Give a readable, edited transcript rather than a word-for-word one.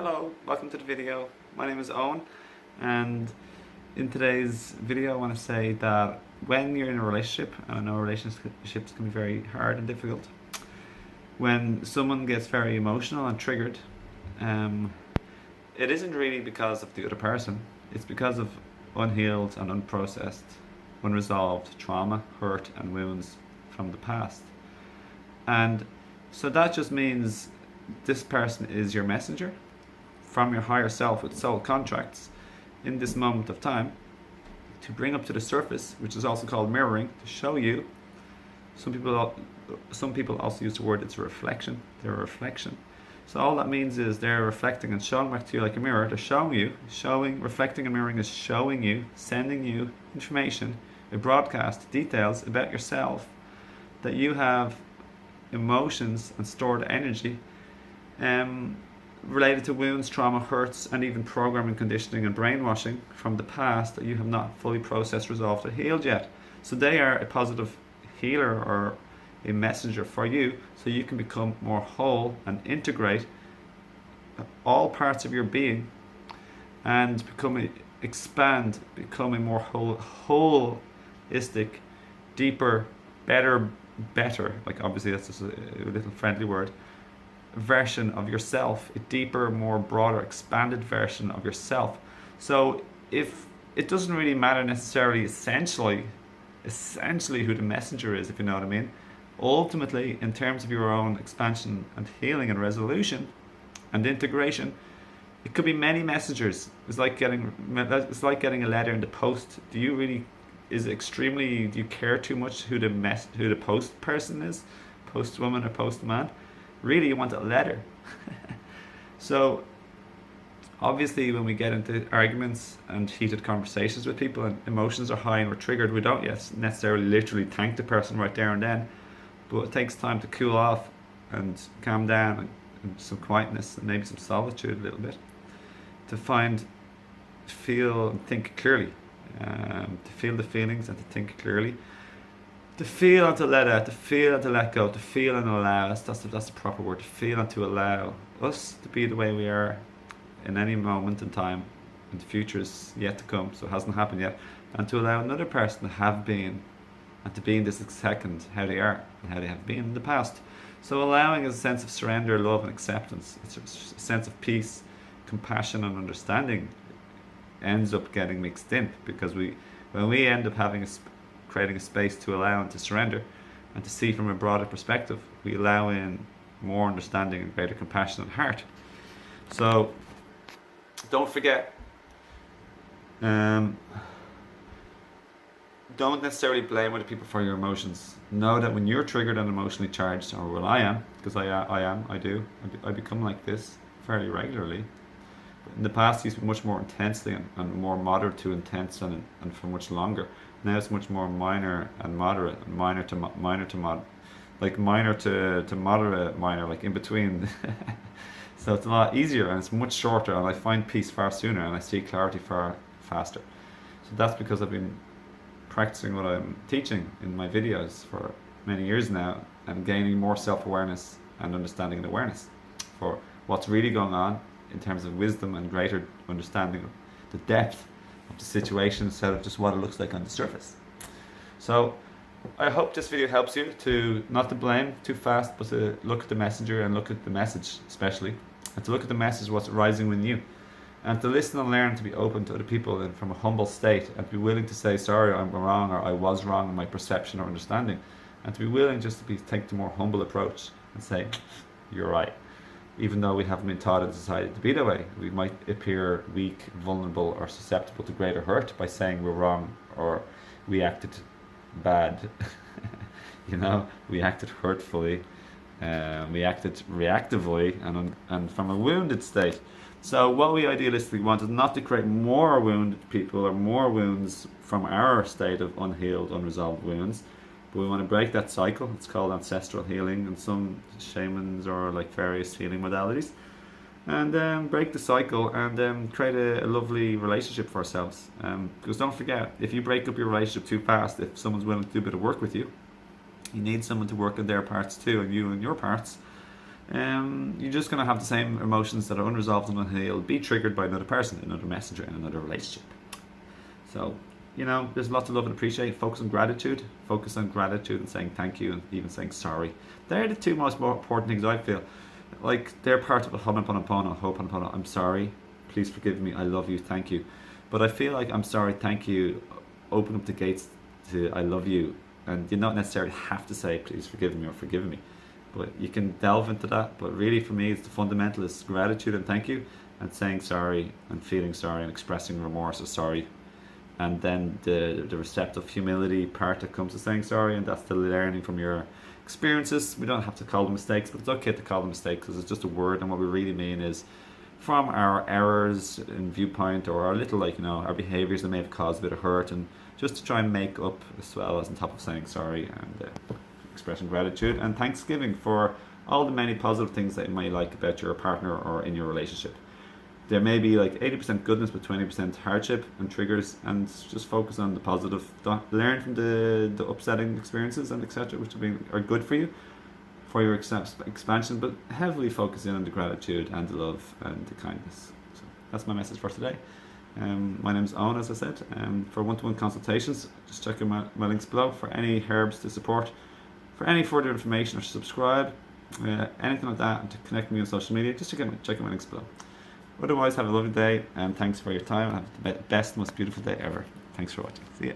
Hello, welcome to the video. My name is Owen, and in today's video I want to say that when you're in a relationship, and I know relationships can be very hard and difficult, when someone gets very emotional and triggered, it isn't really because of the other person, it's because of unhealed and unprocessed, unresolved trauma, hurt and wounds from the past. And so that just means this person is your messenger from your higher self with soul contracts in this moment of time to bring up to the surface, which is also called mirroring, to show you. Some people also use the word it's a reflection. They're a reflection. So all that means is they're reflecting and showing back to you like a mirror. They're showing you, reflecting and mirroring is showing you, sending you information, a broadcast, details about yourself, that you have emotions and stored energy related to wounds, trauma, hurts, and even programming, conditioning, and brainwashing from the past that you have not fully processed, resolved, or healed yet. So they are a positive healer or a messenger for you, so you can become more whole and integrate all parts of your being and expand, become a more holistic, deeper, better, like obviously that's just a little friendly word, version of yourself, a deeper, more broader, expanded version of yourself. So if it doesn't really matter necessarily essentially who the messenger is, if you know what I mean, ultimately in terms of your own expansion and healing and resolution and integration, it could be many messengers. It's like getting a letter in the post. Do you care too much who the post person is, postwoman or postman? Really, you want a letter. So obviously when we get into arguments and heated conversations with people and emotions are high and we're triggered, we don't necessarily literally thank the person right there and then, but it takes time to cool off and calm down and some quietness and maybe some solitude a little bit to feel and think clearly, to feel the feelings and to think clearly, to feel and to let out, to feel and to let go, to feel and allow. That's the proper word. To feel and to allow us to be the way we are in any moment in time, and the future is yet to come, so it hasn't happened yet, and to allow another person to have been and to be in this second how they are and how they have been in the past. So allowing is a sense of surrender, love and acceptance. It's a sense of peace, compassion and understanding ends up getting mixed in, because when we end up creating a space to allow and to surrender and to see from a broader perspective, we allow in more understanding and greater compassion and heart. So don't forget, don't necessarily blame other people for your emotions. Know that when you're triggered and emotionally charged, or well, I am, because I become like this fairly regularly. But in the past, it used to be much more intensely and more moderate to intense and for much longer. Now it's much more minor and moderate, and minor to moderate, minor, like in between. So it's a lot easier and it's much shorter, and I find peace far sooner and I see clarity far faster. So that's because I've been practicing what I'm teaching in my videos for many years now, and gaining more self-awareness and understanding and awareness for what's really going on in terms of wisdom and greater understanding of the depth of the situation instead of just what it looks like on the surface. So I hope this video helps you to not to blame too fast, but to look at the messenger and look at the message especially, and to look at the message, what's rising within you, and to listen and learn, to be open to other people and from a humble state, and to be willing to say sorry, I'm wrong, or I was wrong in my perception or understanding, and to be willing just to take the more humble approach and say you're right. Even though we haven't been taught in society to be that way, we might appear weak, vulnerable, or susceptible to greater hurt by saying we're wrong or we acted bad. We acted hurtfully, we acted reactively, and from a wounded state. So what we idealistically want is not to create more wounded people or more wounds from our state of unhealed, unresolved wounds. But we want to break that cycle. It's called ancestral healing, and some shamans or like various healing modalities, and break the cycle and create a lovely relationship for ourselves. Because don't forget, if you break up your relationship too fast, if someone's willing to do a bit of work with you, you need someone to work on their parts too, and you and your parts. you're just going to have the same emotions that are unresolved and unhealed be triggered by another person, another messenger, in another relationship. So, there's lots to love and appreciate. Focus on gratitude. Focus on gratitude and saying thank you and even saying sorry. They're the two most important things I feel. Like, they're part of the Ho'oponopono. I'm sorry. Please forgive me. I love you. Thank you. But I feel like I'm sorry, thank you open up the gates to I love you. And you don't necessarily have to say please forgive me or forgive me. But you can delve into that. But really for me, it's the fundamental is gratitude and thank you, and saying sorry and feeling sorry and expressing remorse or sorry. And then the receptive humility part that comes to saying sorry, and that's the learning from your experiences. We don't have to call them mistakes, but it's okay to call them mistakes because it's just a word, and what we really mean is from our errors in viewpoint or our little our behaviours that may have caused a bit of hurt, and just to try and make up as well as on top of saying sorry and expressing gratitude and thanksgiving for all the many positive things that you might like about your partner or in your relationship. There may be like 80% goodness but 20% hardship and triggers, and just focus on the positive. Learn from the upsetting experiences and etc., which are good for you, for your expansion, but heavily focus in on the gratitude and the love and the kindness. So that's my message for today. My name's Owen, as I said. For one-to-one consultations, just check out my links below. For any herbs to support, for any further information or to subscribe, anything like that, and to connect me on social media, just check out my links below. Otherwise, have a lovely day, and thanks for your time. Have the best, most beautiful day ever. Thanks for watching. See ya.